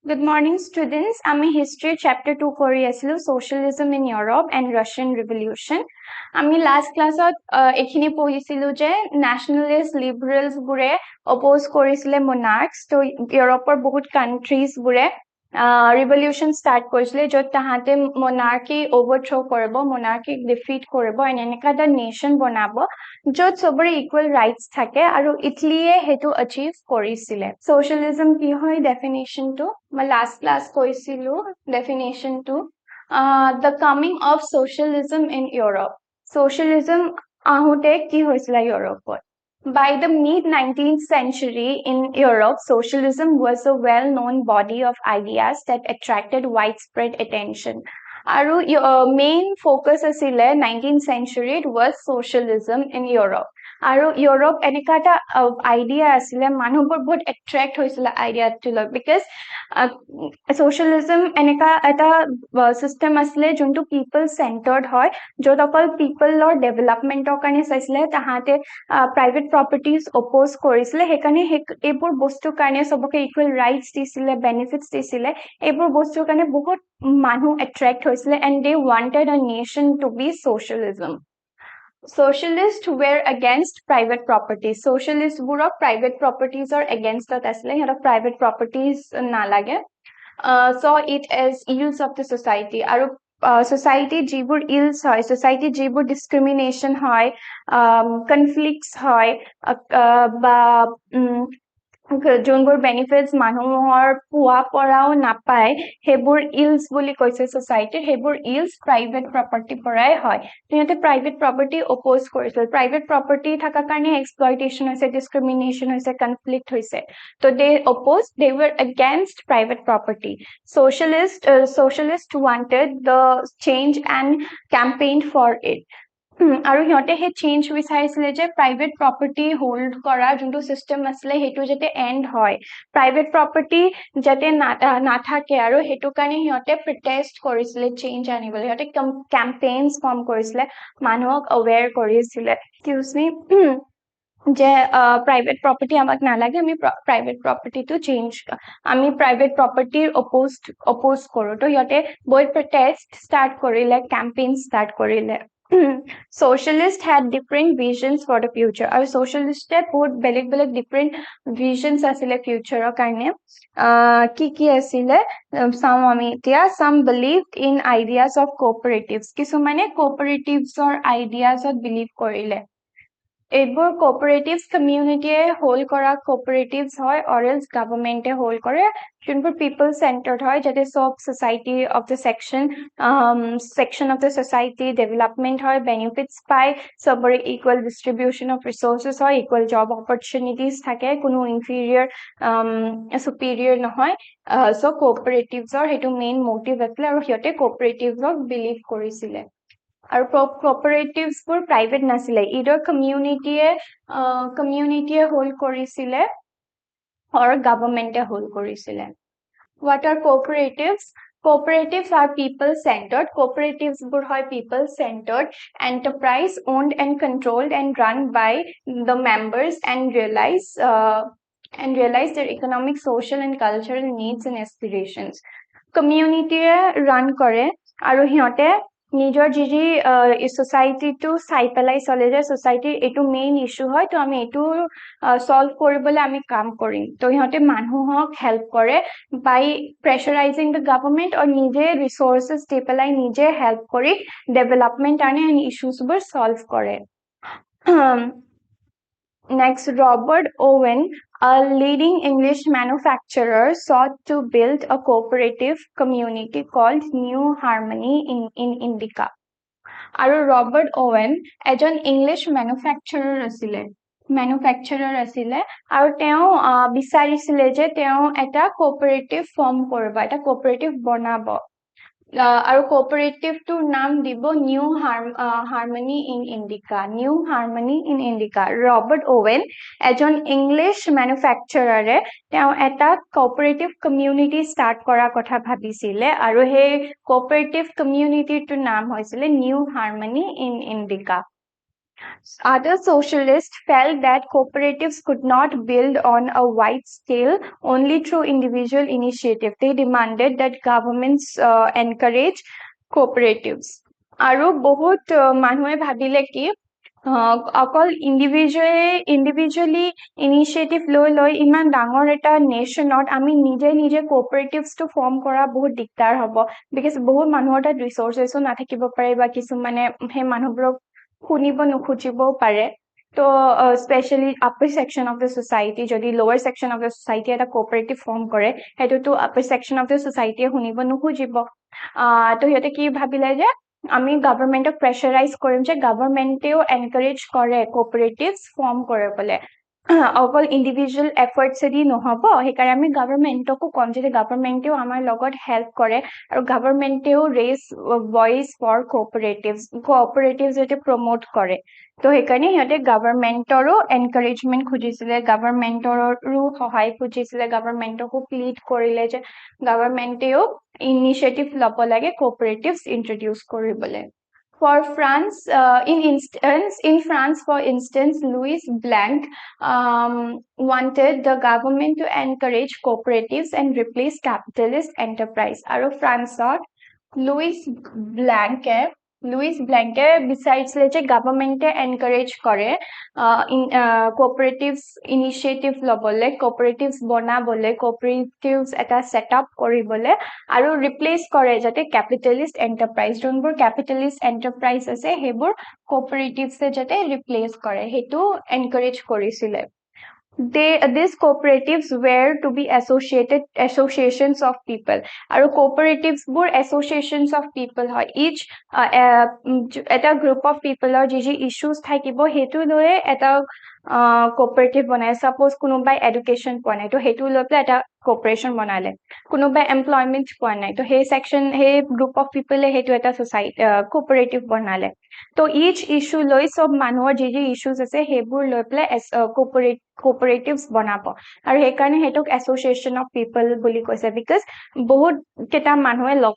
Good morning, students. আমি history chapter 2 কৰি আছিলো socialism in Europe and Russian Revolution. আমি last classত এখিনি পঢ়িছিলো যে nationalist liberals বুৰে oppose কৰিছিলে monarchs তো ইউৰোপৰ বহুত countries বুৰে revolution start কৰিছিলে যত তাহাতে monarchy overthrow কৰিব monarchy defeat কৰিব and এনেকা এটা nation বনাব যত সবৰে equal rights থাকে আৰু ইটলিয়ে হেতু achieve কৰিছিলে socialism কি হয় definition to মই last class কৈছিলো definition to the coming of socialism in Europe socialism আহোতে কি হৈছিল ইউৰোপত By the mid-19th century in Europe, socialism was a well-known body of ideas that attracted widespread attention. Aru main focus asile 19th century was socialism in Europe. Aru Europe eneka ta idea asile manubor bahut attract hoisile idea to log because socialism eneka eta system asile juntu people centered hoy jot okol people or development or kane saisile tahate private properties oppose korisile hekane ebur bostu kane soboke equal rights disile benefits disile ebur bostu kane bahut manu attract hoisile and they wanted a nation to be socialism Socialists were against private property. Socialists were private properties or against that asile hera private properties na lage saw it as ills of the society aru society jibur ills hoy society jibur discrimination hoy conflicts hoy ba যোনবোৰ benefits মানুহৰ পোৱা পৰাও নাপায় হেবোৰ else বুলি কৈছে সোসাইটিৰ হেবোৰ else private property পৰাই হয় তেনে প্ৰাইভেট প্ৰপাৰ্টি অপোজ কৰিছিল প্ৰাইভেট প্ৰপাৰ্টি থকা কাৰণে এক্সপ্লয়টেশন হৈছে ডিসক্ৰিমিনেশন হৈছে কনফ্লিক্ট হৈছে তো দে oppose De were against private property socialist wanted the change and campaigned for it আৰু হিয়তে হে চেঞ্জ বিচাৰিছিলে যে প্ৰাইভেট প্ৰপাৰ্টি হোল্ড কৰা যোনটো সিস্টেম আসলে হেতু যেতে এন্ড হয় প্ৰাইভেট প্ৰপাৰ্টি যেতে নাথাকে আৰু হেতু কাৰণে হিয়তে প্ৰটেষ্ট কৰিছিলে চেঞ্জ আনিবলৈ হিয়তে ক্যাম্পেইনস ফৰ্ম কৰিছিলে মানুহক অৱেৰ কৰিছিলে এক্সকিউজ মি যে প্ৰাইভেট প্ৰপাৰ্টি আমাক নালাগে আমি প্ৰাইভেট প্ৰপাৰ্টিটো চেঞ্জ আমি প্ৰাইভেট প্ৰপাৰ্টিৰ অপোজ কৰো তো হিয়তে বয় প্ৰটেষ্ট ষ্টাৰ্ট কৰিলে ক্যাম্পেইন ষ্টাৰ্ট কৰিলে Socialists had different visions for the future. Our socialists বহুত বেলেগ বেলেগ different visions asile future karne ki asile some believed in ideas of cooperatives kisumane cooperatives or ideas of believe korile এইবোৰ cooperatives community hold কৰা cooperatives হয় or else government hold কৰে যোনবোৰ people centered হয় যাতে সব society of the section of the society development হয় benefits পায় সবৰে equal distribution of resources হয় equal job opportunities থাকে কোনো inferior superior নহয় so cooperatives or হেতু main motive আছিল আৰু হিয়তে cooperatives ক believe কৰিছিলে আৰু cooperatives বোৰ private নাছিলে either community hold কৰিছিলে or government hold কৰিছিলে what are cooperatives Cooperatives are people-centered. Cooperatives bur hoy people-centered enterprise owned and controlled and run by the members and realize their economic, social and cultural needs and aspirations. Community run kore aru hiyote নিজৰ জিজি society two চাই পেলাই চলে যে society এটো main issue হয় তো আমি এটো সলভ কৰিবলৈ আমি কাম কৰিম তো ইহতে মানুহক হেল্প কৰে বাই প্ৰেছাৰাইজিং দ্য গভৰ্নমেন্ট আৰু নিজে ৰিসোৰ্সেস দি পেলাই নিজে হেল্প কৰি ডেভেলপমেন্ট আনে এন্ড ইস্যুস বোৰ সলভ কৰে Next, Robert Owen, a leading English manufacturer, sought to build a cooperative community called New Harmony in Indica. Aru Robert Owen, ejon English manufacturer asile aru teo bisarisile je teo eta cooperative form koriba eta cooperative bonabo আৰু cooperative to নাম দিব New Harmony in Indica New Harmony in Indica Robert Owen এজন English ম্যানুফ্যাকচাৰাৰে তেওঁ এটা cooperative community start কৰা কথা ভাবিছিলে আৰু হে cooperative community to নাম হৈছিলে New Harmony in Indica Other socialists felt that cooperatives could not build on a wide scale only through individual initiative. They demanded that governments encourage cooperatives. আৰু বহুত মানুহে ভাবিলে কি অকল ইণ্ডিভিজুৱেলি ইনিচিয়েটিভ লৈ ইমান ডাঙৰ এটা নেশ্যনত আমি নিজে কঅপাৰেটিভছটো ফৰ্ম কৰা বহুত দিগদাৰ হ'ব বিকজ বহুত মানুহৰ তাত ৰিচৰ্চেছো নাথাকিব পাৰে বা কিছুমানে সেই মানুহবোৰক শুনিব নুখুজিবও পাৰে তো specially upper section of the society যদি লোৱাৰ সেকশন অফ দ্য সোসাইটি এটা কোঅপাৰেটিভ ফৰ্ম কৰে সেইটোতো আপাৰ সেকশন অফ দ্য সোসাইটিয়ে শুনিব নুখুজিব তো সিহঁতে কি ভাবিলে যে আমি গভৰ্ণমেণ্টক প্ৰেছাৰাইজ কৰিম যে গভৰ্ণমেণ্টেও এনকাৰেজ কৰে কোঅপাৰেটিভছ ফৰ্ম কৰিবলৈ অকল ইণ্ডিভিজুৱেল এফৰ্টছেদি নহ'ব সেইকাৰণে আমি গভৰ্ণমেণ্টকো ক'ম যে গভৰ্ণমেণ্টেও আমাৰ লগত হেল্প কৰে আৰু গভৰ্ণমেণ্টেও ৰেইজ ভইচ ফৰ কোঅপাৰেটিভছ যাতে প্ৰমোট কৰে তো সেইকাৰণে সিহঁতে গভৰ্ণমেণ্টৰো এনকাৰেজমেণ্ট খুজিছিলে গভৰ্ণমেণ্টৰো সহায় খুজিছিলে গভৰ্ণমেণ্টকো প্লিড কৰিলে যে গভৰ্ণমেণ্টেও ইনিচিয়েটিভ ল'ব লাগে cooperatives introduce কৰিবলৈ for France in France for instance Louis Blanc wanted the government to encourage cooperatives and replace capitalist enterprise আৰু ফ্ৰান্সত লুইস ব্ল্যাঙ্কে বিচাৰিছিলে যে গভৰ্ণমেণ্টে এনকাৰেজ কৰে cooperatives initiative ল'বলৈ cooperatives বনাবলৈ cooperatives এটা সেটআপ কৰিবলৈ আৰু ৰিপ্লেস কৰে যাতে ক্যাপিটালিষ্ট এন্টাৰপ্ৰাইজ যোনবোৰ ক্যাপিটালিষ্ট এন্টাৰপ্ৰাইজ আছে সেইবোৰ cooperatives যাতে ৰিপ্লেস কৰে হেতু এনকাৰেজ কৰিছিলে these cooperatives were to be associations of people আৰু cooperatives বোৰ associations of people হয় each এটা group of people যি issues থাকিব হেতু লৈ এটা cooperative বনায় suppose কোনোবাই education পোৱা নাই তো হেতু লৈ পেলাই এটা corporation বনালে কোনোবাই employment পোৱা নাই তো সেই section সেই group of people হেতু এটা society cooperative বনালে তো each issue লৈ সব মানুহৰ যি issues আছে সেইবোৰ লৈ পেলাই cooperatives বনাব আৰু সেইকাৰণে হেতুক association of people বুলি কৈছে because বহুত কেটা মানুহে লগ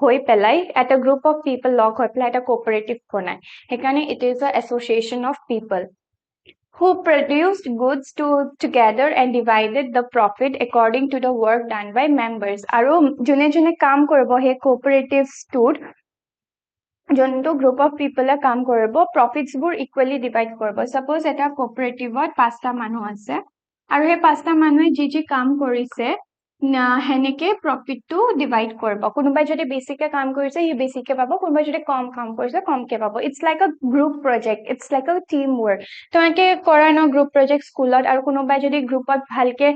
হৈ পেলাই এটা group of people লগ হৈ পেলাই এটা cooperative বনায় সেইকাৰণে it is a association of people who produced goods together and divided the profit according to the work done by members আৰু যোনে কাম কৰিব সেই cooperatives টোৰ যোনটো গ্ৰুপ অফ পিপলে কাম কৰিব প্ৰফিটস বোৰ ইকুৱেলি ডিভাইড কৰিব সাপোজ এটা কোঅপাৰেটিভত পাঁচটা মানুহ আছে আৰু সেই পাঁচটা মানুহে যি কাম কৰিছে হেনেকে প্ৰফিটটো ডিভাইড কৰিব কোনোবাই যদি বেছিকে কাম কৰিছে হি বেছিকে পাব কোনোবাই যদি কম কাম কৰিছে কমকে পাব ইটস লাইক আ গ্ৰুপ প্ৰজেক্ট ইটস লাইক আ টিম ৱৰ্ক তোমাকে কৰা ন গ্ৰুপ প্ৰজেক্ট স্কুলত আৰু কোনোবাই যদি গ্ৰুপত ভালকে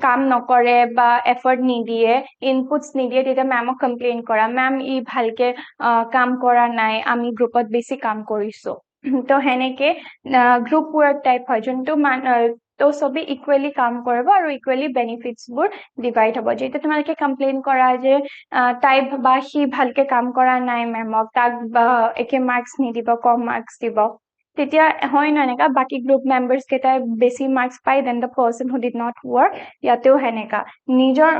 কাম নকৰে বা এফৰ্ট নিদিয়ে ইনপুটস নিদিয়ে তেতিয়া মেমক কমপ্লেইন কৰা মেম ই ভালকে কাম কৰা নাই আমি গ্ৰুপত বেছি কাম কৰিছো তো হেনেকে গ্ৰুপ ৱৰ্ক টাইপ হয় যোনটো তো সবে ইকুৱেলি কাম কৰিব আৰু ইকুৱেলি বেনিফিটস বোৰ ডিভাইড হ'ব যেটা তোমালোকে কমপ্লেইন কৰা যে তাই বা হি ভালকে কাম কৰা নাই মেমক তাক একে মাৰ্কস নিদিব কম মাৰ্কস দিব তেতিয়া হয় না এনেকা বাকি গ্ৰুপ মেম্বাৰ্স কেটা বেছি মাৰ্কস পাই then the person who did not work ইয়াতেও হেনেকা নিজৰ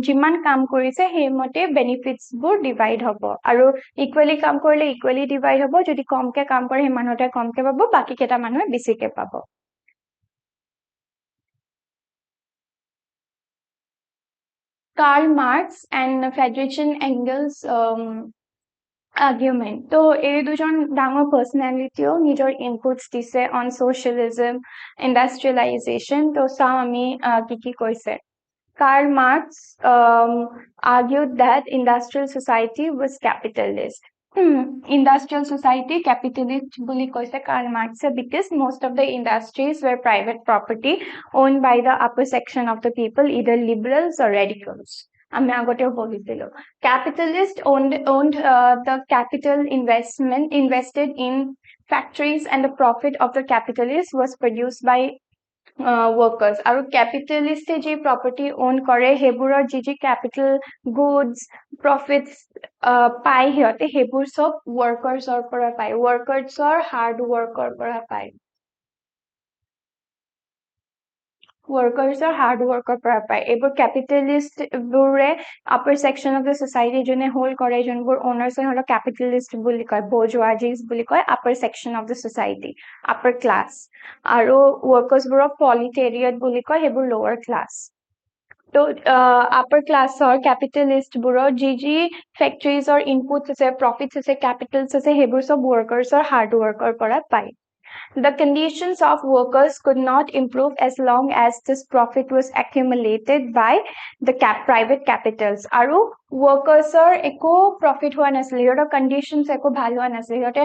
যিমান কাম কৰিছে হেমতে বেনিফিটস বোৰ ডিভাইড হ'ব আৰু ইকুৱেলি কাম কৰিলে ইকুৱেলি ডিভাইড হ'ব যদি কমকে কাম কৰে সেই মানুহটা কমকে পাব বাকি কেটা মানুহে বেছিকে পাব Karl Marx and Friedrich Engels argument তো এই দুজন ডাঙৰ পাৰ্সোনালিটিও নিজৰ ইনপুটস দিছে on socialism industrialization তো চাও আমি কি কৈছে Karl Marx argued that industrial society was capitalist industrial society capitalist বুলি কৈছে Karl Marx because most of the industries were private property owned by the upper section of the people either liberals or radicals আমি আগতেও পঢ়িছিলো capitalist owned the capital invested in factories and the profit of the capitalist was produced by workers আৰু capitalist যে property own কৰে হেবোৰৰ যি capital goods profits পাই হিয়তে হেবোৰ সব workersৰ পৰা পায় workersৰ hard workৰ পৰা পায় workers or hard worker পৰা পায় এইবোৰ capitalist বোৰে upper section of the society যোনে hold কৰে যোনবোৰ owners হয় হলো capitalist বুলি কয় bourgeoisie বুলি কয় upper section of the society upper class আৰু workers বোৰক proletariat বুলি কয় সেইবোৰ lower class তো upper class or capitalist বোৰৰ যি factories or inputs আছে profits আছে capitals আছে সেইবোৰ সব workers or hard worker পৰা পায় The conditions of workers could not improve as long as this profit was accumulated by the private capitals. আৰু workersৰ একো profit হোৱা নাছিলে সিহঁতৰ conditions একো ভাল হোৱা নাছিলে সিহঁতে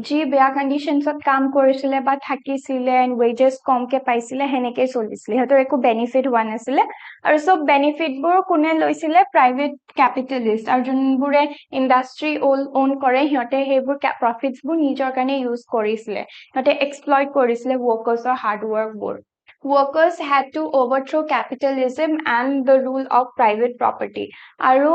যি বেয়া কণ্ডিশনছত কাম কৰিছিলে বা থাকিছিলে and wages কমকে পাইছিলে হেনেকে চলিছিলে সিহঁতৰ একো benefit হোৱা নাছিলে আৰু সব benefit বোৰ কোনে লৈছিলে private capitalist আৰু যোনবোৰে industry own কৰে সিহঁতে সেইবোৰ profits বোৰ নিজৰ কাৰণে use কৰিছিলে সিহঁতে exploit কৰিছিলে workers or hard work বোৰ Workers had to overthrow capitalism and the rule of private property. আৰু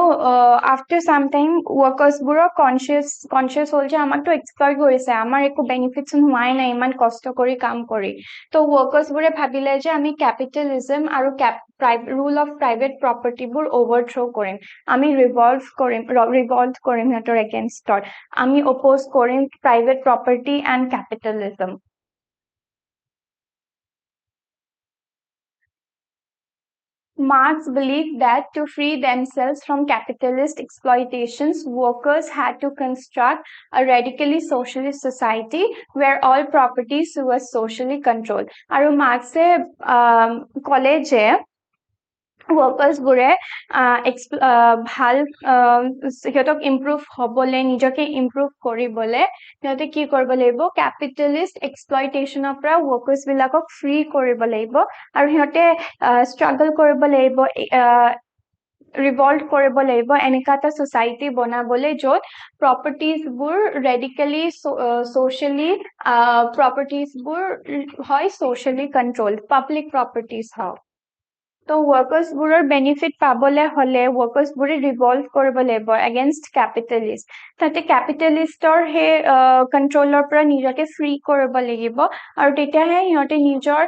after some time workers বোৰৰ conscious হ'ল যে আমাক তো exploit কৰিছে আমাৰ একো benefits হোৱাই নাই ইমান কষ্ট কৰি কাম কৰি তো workers বোৰে ভাবিলে যে আমি capitalism আৰু rule of private property বোৰ overthrow কৰিম আমি revolt কৰিম সিহঁতৰ against আমি oppose কৰিম private property and capitalism Marx believed that to free themselves from capitalist exploitations, workers had to construct a radically socialist society where all properties were socially controlled. আৰু মাৰ্ক্সে কলে যে workers বোৰে ভাল সিহঁতক improve হ'বলে নিজকে improve কৰিবলে সিহঁতে কি কৰিব লাগিব capitalist exploitation পৰা workers বিলাকক free কৰিব লাগিব আৰু সিহঁতে struggle কৰিব লাগিব revolt কৰিব লাগিব এনেকা এটা society বনাবলে যত properties বোৰ radically socially properties বোৰ হয় socially controlled public properties হয় তো workers বোৰৰ benefit পাবলে হলে workers বোৰে revolt কৰিব লাগিব against capitalist তাতে capitalistৰ হে controller পৰা নিজকে free কৰিব লাগিব আৰু তেতিয়াহে সিহঁতে নিজৰ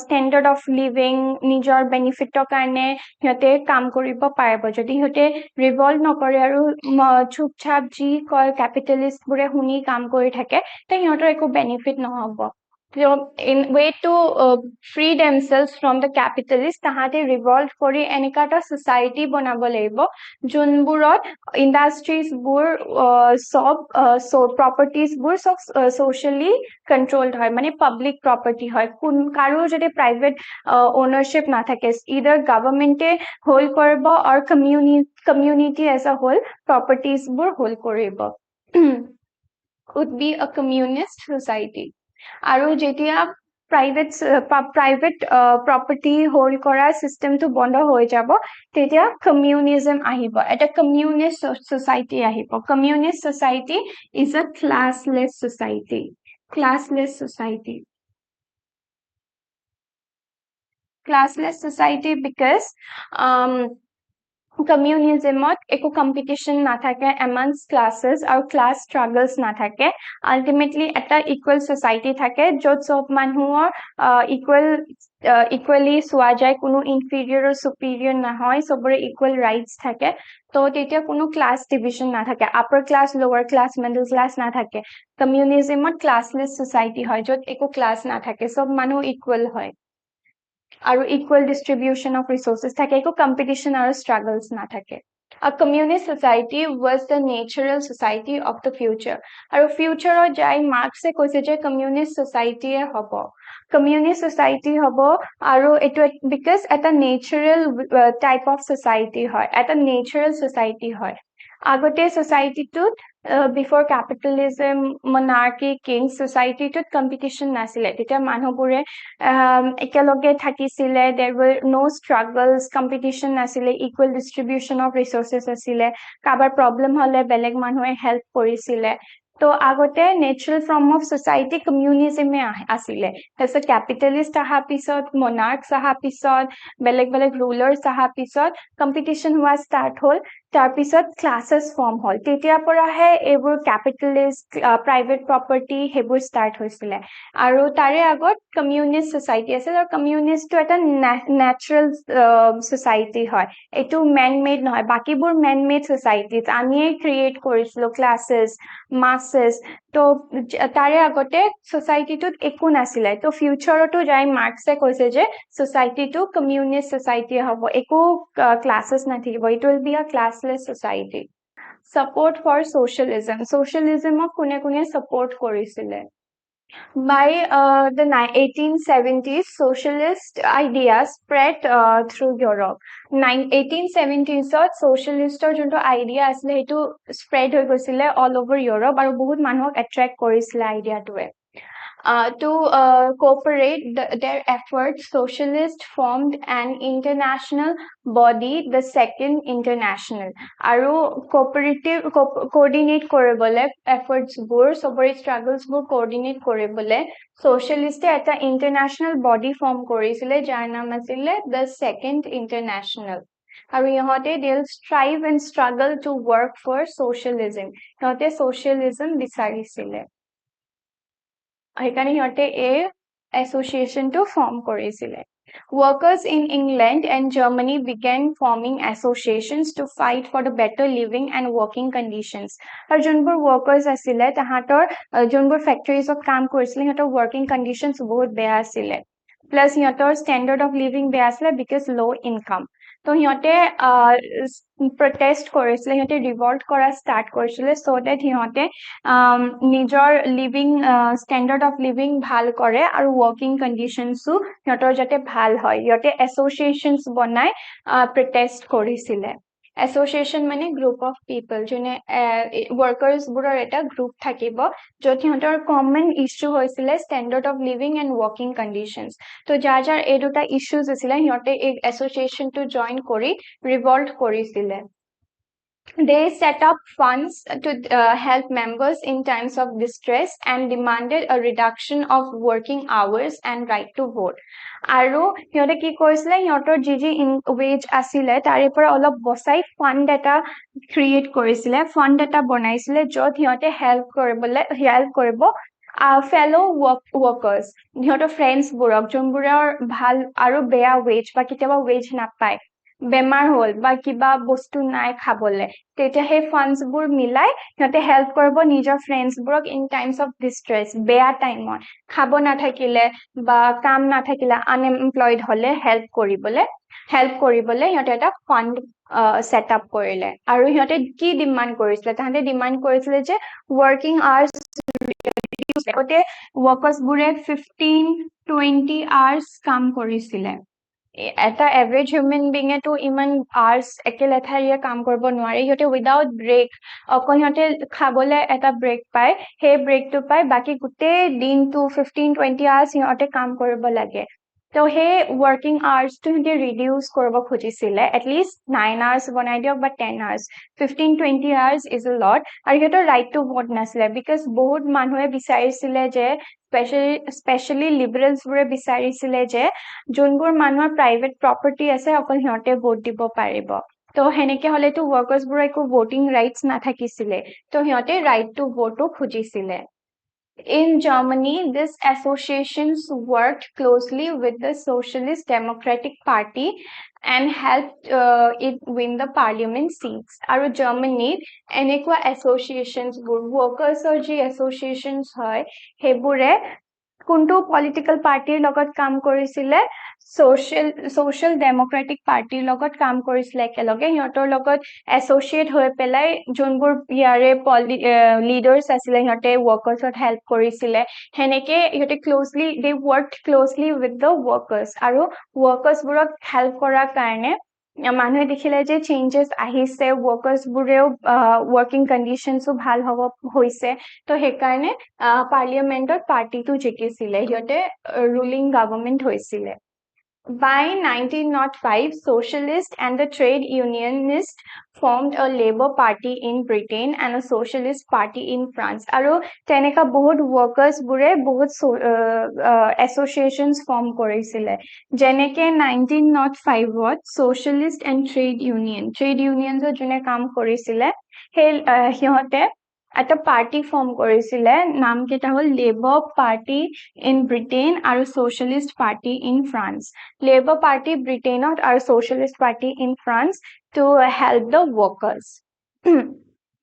standard of living নিজৰ benefitৰ কাৰণে সিহঁতে কাম কৰিব পাৰিব যদি সিহঁতে revolt নকৰে আৰু চুপচাপ যি কয় capitalist বোৰে শুনি কাম কৰি থাকে তে সিহঁতৰ একো benefit নহব in way to free themselves from the capitalists তাহাতে revolt কৰি এনেকা এটা society বনাব লাগিব যোনবোৰত industries বোৰ সব properties বোৰ সব socially controlled হয় মানে public property হয় কাৰো যদি private ownership নাথাকে either government hold কৰিব or community as a whole properties বোৰ hold কৰিব would be a communist society আৰু যেতিয়া private property hold কৰা system টো বন্ধ হৈ যাব তেতিয়া communism আহিব এটা communist society আহিব communist society is a classless society because communismত একো competition নাথাকে amongst classes আৰু class struggles নাথাকে ultimately এটা equal society থাকে যত সব মানুহৰ equally চোৱা যায় কোনো inferior or superior নহয় সবৰে equal rights থাকে তো তেতিয়া কোনো class division নাথাকে upper class lower class middle class নাথাকে communismত classless society হয় যত একো class নাথাকে সব মানুহ equal হয় আৰু equal distribution of resources থাকে একো competition আৰু struggles নাথাকে A communist society was the natural society of the future আৰু future যাই মার্ক্সে কৈছে যে communist society হ'ব communist society হ'ব আৰু এটো because এটা natural type of society হয় এটা natural society হয় আগতে society টোত before capitalism monarchy king society টোত competition নাছিলে তেতিয়া মানুহবোৰে একেলগে থাকিছিলে there were no struggles competition নাছিলে equal distribution of resources আছিলে কাবাৰ problem হলে বেলেগ মানুহে help কৰিছিলে তো আগতে natural form of society communism আছিলে তাৰপিছত capitalist আহা পিছত monarchs আহা পিছত বেলেগ rulers আহা পিছত competition হোৱা start হল তাৰপিছত ক্লাसेছ ফৰ্ম হ'ল তেতিয়াৰ পৰাহে এইবোৰ কেপিটেলিষ্ট প্ৰাইভেট প্ৰপাৰ্টি সেইবোৰ ষ্টাৰ্ট হৈছিলে আৰু তাৰে আগত কমিউনিষ্ট ছ'চাইটি আছিল আৰু কমিউনিষ্টটো এটা নেচাৰেল ছ'চাইটি হয় এইটো মেন মেড নহয় বাকীবোৰ মেন মেড ছ'চাইটিজ আমিয়ে ক্ৰিয়েট কৰিছিলোঁ ক্লাছেছ মাছেছ তো তাৰে আগতে ছ'চাইটিটোত একো নাছিলে তো ফিউচাৰতো যাই মাৰ্কছে কৈছে যে ছ'চাইটিটো কমিউনিষ্ট ছ'চাইটি হ'ব একো ক্লাছেছ নাথাকিব it will be a classless society support for socialism socialismক কোনে কোনে support কৰিছিলে by the 1870s socialist ideas spread through Europe 1870s socialistor যোনটো আইডিয়া আছিল সেইটো স্প্ৰেড হৈ গৈছিলে all over Europe আৰু বহুত মানুহক attract কৰিছিলে আইডিয়াটোৱে to cooperate their efforts socialists formed an international body the second international আৰু coordinate কৰিবলে efforts বোৰ সবৰে struggles বোৰ coordinate কৰিবলে socialist এটা international body form কৰিছিলে যাৰ নাম আছিল the second international আৰু ইহঁতে they'll strive and struggle to work for socialism ইহঁতে socialism বিচাৰিছিলে সেইকাৰণে সিহঁতে এই এছ'চিয়েশ্যনটো ফৰ্ম কৰিছিলে Workers in England and Germany began forming associations to fight for the better living and working conditions. আৰু যোনবোৰ workers আছিলে তাহাঁতৰ যোনবোৰ factories কাম কৰিছিলে সিহঁতৰ working conditions বহুত বেয়া আছিলে প্লাছ সিহঁতৰ standard of living বেয়া আছিলে because low income তো সিহঁতে protest কৰিছিলে সিহঁতে revolt কৰা start কৰিছিলে so that সিহঁতে নিজৰ living standard of living ভাল কৰে আৰু working conditionso সিহঁতৰ যাতে ভাল হয় সিহঁতে associations বনাই protest কৰিছিলে association মানে group of people যোনে workers বোৰৰ এটা group থাকিব য'ত সিহঁতৰ common issue হৈছিলে standard of living and working conditions তো যাৰ এই দুটা issues আছিলে সিহঁতে এই association টো join কৰি revolt কৰিছিলে They set up funds to help members in times of distress and demanded a reduction of working hours and right to vote. আৰু সিহঁতে কি কৰিছিলে সিহঁতৰ যি ৱেজ আছিলে তাৰে পৰা অলপ বচাই ফাণ্ড এটা ক্ৰিয়েট কৰিছিলে ফাণ্ড এটা বনাইছিলে য'ত সিহঁতে হেল্প কৰিব fellow workers সিহঁতৰ ফ্ৰেণ্ডছবোৰক যোনবোৰৰ ভাল আৰু বেয়া ৱেজ বা কেতিয়াবা ৱেজ নাপায় বেমাৰ হ'ল বা কিবা বস্তু নাই খাবলে তেতিয়া সেই ফাণ্ডছ বোৰ মিলাই সিহঁতে হেল্প কৰিব নিজৰ ফ্ৰেণ্ডছ বোৰক ইন টাইমছ অফ ডিষ্ট্ৰেছ বেয়া টাইমত খাব নাথাকিলে বা কাম নাথাকিলে আনএমপ্লয়েড হলে হেল্প কৰিবলে সিহঁতে এটা ফাণ্ড সেট আপ কৰিলে আৰু সিহঁতে কি ডিমান্ড কৰিছিলে তাহাঁতে ডিমান্ড কৰিছিলে যে ৱৰ্কিং আৱাৰ্ছ আগতে ৱৰ্কাৰ্ছ বোৰে 15-20 আৱাৰ্ছ কাম কৰিছিলে এটা এভাৰেজ হিউমেন বিঙে তো ইমান আৱাৰ্ছ একেলেঠাৰিয়ে কাম কৰিব নোৱাৰে সিহঁতে উইদাউট ব্ৰেক অকল সিহঁতে খাবলে এটা ব্ৰেক পায় সেই ব্ৰেকটো পায় বাকী গোটেই দিনটো 15-20 আৱাৰ্ছ সিহঁতে কাম কৰিব লাগে তো সেই ৱৰ্কিং আৱাৰ্ছটো সিহঁতে ৰিডিউচ কৰিব খুজিছিলে এটলিষ্ট 9 আৱাৰ্ছ বনাই দিয়ক বা 10 hours 15-20 hours is a lot আৰু সিহঁতৰ ৰাইট টু ভোট নাছিলে বিকজ বহুত মানুহে বিচাৰিছিলে যে স্পেচিয়েলি লিবাৰেলছবোৰে বিচাৰিছিলে যে যোনবোৰ মানুহৰ প্ৰাইভেট প্ৰপাৰ্টি আছে অকল সিহঁতে ভোট দিব পাৰিব তো হেনেকে হলেতো ৱৰ্কাৰ্ছবোৰৰ একো ভোটিং ৰাইটছ নাথাকিছিলে তো সিহঁতে ৰাইট টু ভোটো খুজিছিলে In Germany, these associations worked closely with the Socialist Democratic Party and helped it win the parliament seats. আৰু জাৰ্মানীত এনেকুৱা associations বোৰ workersৰ যি associations হয় সেইবোৰে কোনটো পলিটিক্যাল পাৰ্টিৰ লগত কাম কৰিছিলে social democratic পাৰ্টিৰ লগত কাম কৰিছিলে একেলগে সিহঁতৰ লগত এছ'চিয়েট হৈ পেলাই যোনবোৰ ইয়াৰে লিডাৰ্ছ আছিলে সিহঁতে ৱৰ্কাৰ্ছত হেল্প কৰিছিলে হেনেকে সিহঁতে closely they worked closely with the workers আৰু ৱৰ্কাৰ্ছবোৰক হেল্প কৰাৰ কাৰণে মানুহে দেখিলে যে চেঞ্জেছ আহিছে ৱৰ্কাৰ্ছবোৰেও ৱৰ্কিং কণ্ডিশ্যনছো ভাল হ'ব হৈছে তো সেইকাৰণে পাৰ্লিয়ামেণ্টত পাৰ্টিটো জিকিছিলে সিহঁতে ৰুলিং গভৰ্ণমেণ্ট হৈছিলে By 1905, Socialists and the trade unionists formed a Labour Party in Britain and a Socialist Party in France. আৰু তেনেকা বহুত workers বোৰে বহুত associations form কৰিছিলে যেনেকে 1905ত Socialist and Trade Unions যোনে কাম কৰিছিলে সেই সিহঁতে এটা পাৰ্টি ফৰ্ম কৰিছিলে নাম কেইটা হ'ল লেবাৰ পাৰ্টি ইন ব্ৰিটেইন আৰু socialist party in France Labour Party Britain or Socialist Party in France to help the workers.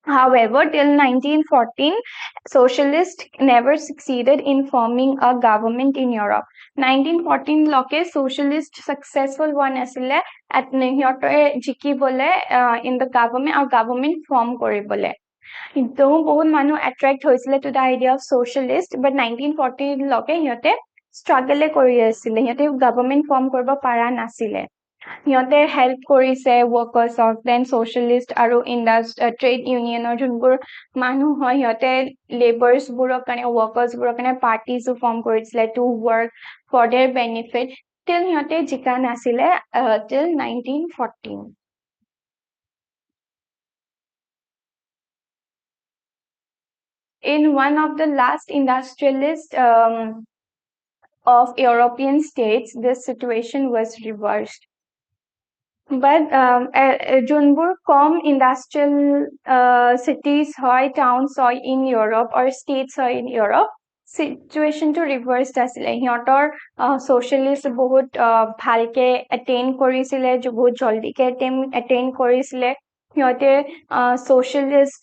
However, till 1914, Socialists never succeeded in forming a government in Europe. 1914 loke Socialist successful one asile at সিহঁতে জিকিবলে in the government or government form কৰিবলে তো বহুত মানুহ attract হৈছিলে to the idea of socialist but 1940 লকে সিহঁতে struggle কৰি আছিলে সিহঁতে government form কৰিব পাৰা নাছিলে সিহঁতে help কৰিছে workers of then socialist আৰু trade unionৰ যোনবোৰ মানুহ হয় সিহঁতে laborers বোৰৰ কাৰণে workers বোৰৰ কাৰণে parties form কৰিছিলে to work for their benefit till সিহঁতে জিকা নাছিলে till 1914 in one of the last industrialists of European states, this situation was reversed. But যোনবোৰ কম industrial cities হয়, towns হয় in Europe or states হয় in Europe, situation to reverse আছিলে সিহঁতৰ socialist বহুত ভালকে attain কৰিছিলে বহুত জলদিকে attain কৰিছিলে সিহঁতে socialist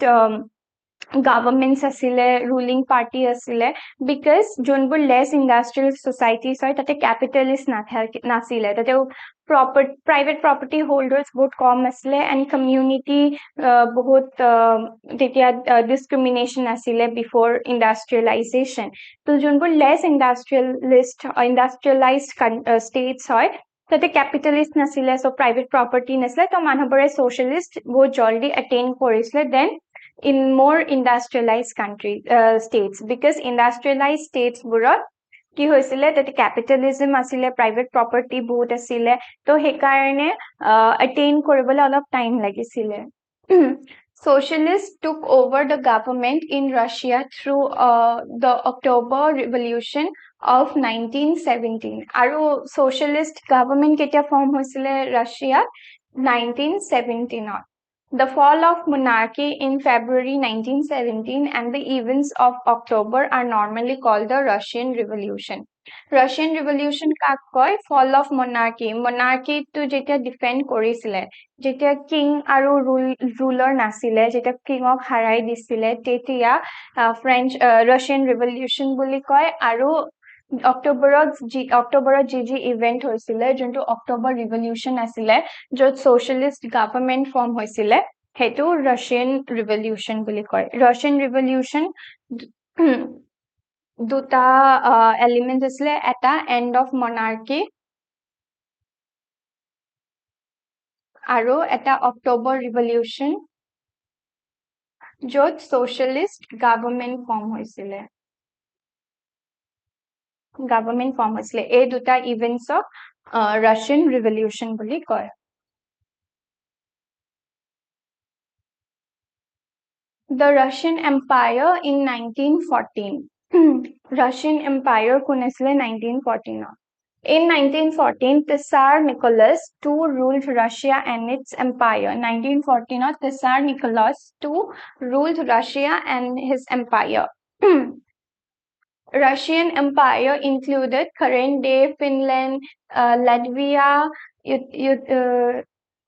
governments asile ruling party asile because যোনবোৰ less industrial societies হয় তাতে capitalist নাছিলে তাতে private property holders বহুত কম asile and community বহুত তেতিয়া discrimination asile before industrialization তো যোনবোৰ less industrialized states হয় তাতে capitalist নাছিলে so private property নাছিলে তো মানুহবোৰে socialist বহুত জলদি attain কৰিছিলে then in more industrialized states because industrialized states বোৰত কি হৈছিলে তাতে capitalism আছিলে private property বহুত আছিলে তো সেইকাৰণে attain কৰিবলৈ অলপ time লাগিছিলে Socialists took over the government in Russia through the October Revolution of 1917 আৰু socialist government কেতিয়া form হৈছিলে Russia 1917 The fall of monarchy in February 1917 and the events of October are normally called the Russian Revolution. Russian Revolution কাক কয় fall of monarchy. Monarchy to যেতিয়া defend কৰিছিলে যেতিয়া king আৰু ruler নাছিলে যেতিয়া king of হাৰাই দিছিলে তেতিয়া French Russian Revolution বুলি কয় আৰু অক্টোবৰত যি ইভেন্ট হৈছিলে যোনটো অক্টোবৰ ৰিভলিউচন আছিলে য'ত socialist government form হৈছিলে সেইটো Russian Revolution বুলি কয় Russian Revolution দুটা এলিমেন্ট আছিলে এটা end of monarchy আৰু এটা অক্টোবৰ ৰিভলিউচন য'ত socialist government form হৈছিলে government form হৈছিলে এই দুটা ইভেন্টছক Russian Revolution বুলি কয় The Russian Empire in 1914 Russian Empire কোন আছিলে 1914 In 1914, Tsar Nicholas II ruled Russia and its empire. 1914, Tsar Nicholas II ruled Russia and his empire. Russian Empire included current-day Finland, Latvia,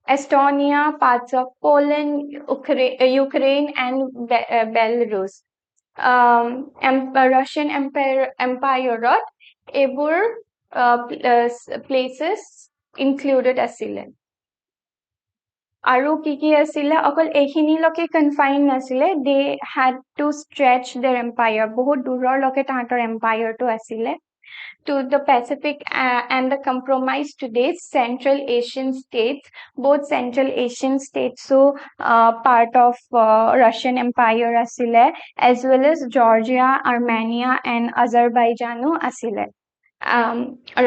Estonia, parts of Poland, Ukraine, and Belarus. Russian Empire এইবোৰ places included asile আৰু কি asile অকল এইখিনি লকে confined নাছিলে they had to stretch their empire বহুত দূৰৰ লকে তাহাঁতৰ empire টো asile to the Pacific and the compromise today's Central Asian states both Central Asian states so part of Russian Empire asile as well as Georgia Armenia and Azerbaijan asile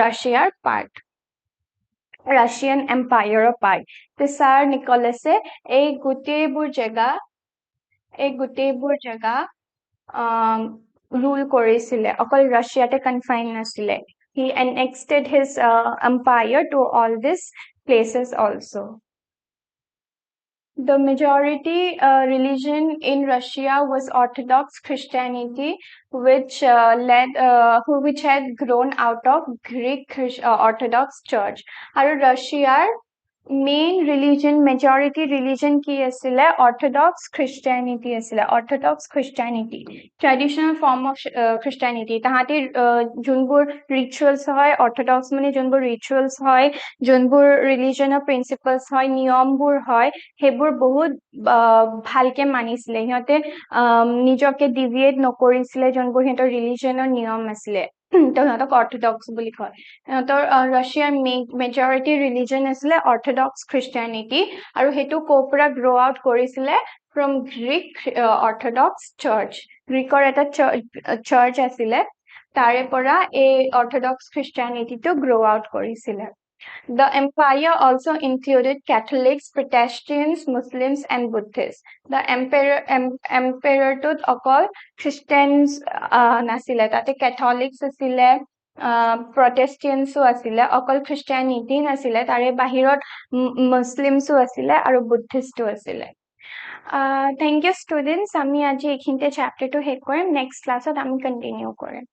Russia's part Russian empire পায় sir নিকলাছে এই গোটেইবোৰ জেগা rule কৰিছিলে অকল ৰাছিয়াতে confine নাছিলে he annexed his empire to all these places also. The majority religion in Russia was Orthodox Christianity, which had grown out of Greek Orthodox Church. And Russia's main religion, majority religion ki asile Orthodox Christianity asile. Orthodox Christianity, traditional form of Christianity. Tahati junbur rituals hoy, Orthodox mane junbur rituals hoy, junbur religion principles hoy, niyambur hoy, hebur bahut bhalke manisile. Hiyote nijoke deviate nokorisile junbur hiyotor religion or niyam asile. তো সিহঁতক Orthodox বুলি কয় সিহঁতৰ ৰাছিয়াৰ majority religion আছিলে Orthodox খ্ৰীষ্টিয়ানিটি আৰু সেইটো কোপৰা গ্ৰ' out কৰিছিলে ফ্ৰম গ্ৰীক অৰ্থডক্স চাৰ্চ গ্ৰীকৰ এটা চাৰ্চ আছিলে তাৰে পৰা এই অৰ্থডক্স খ্ৰীষ্টিয়ানিটিটো গ্ৰ' আউট কৰিছিলে The empire also included Catholics, Protestants, Muslims, and Buddhists. The emperor took all Christians nasile, tate Catholics asile, Protestants asile, all Christianity nasile, tare bahirot Muslims asile, aru Buddhists asile. Thank you, students. Ami aji ekhinte chapter to hek korim. Next class ot ami continue korim.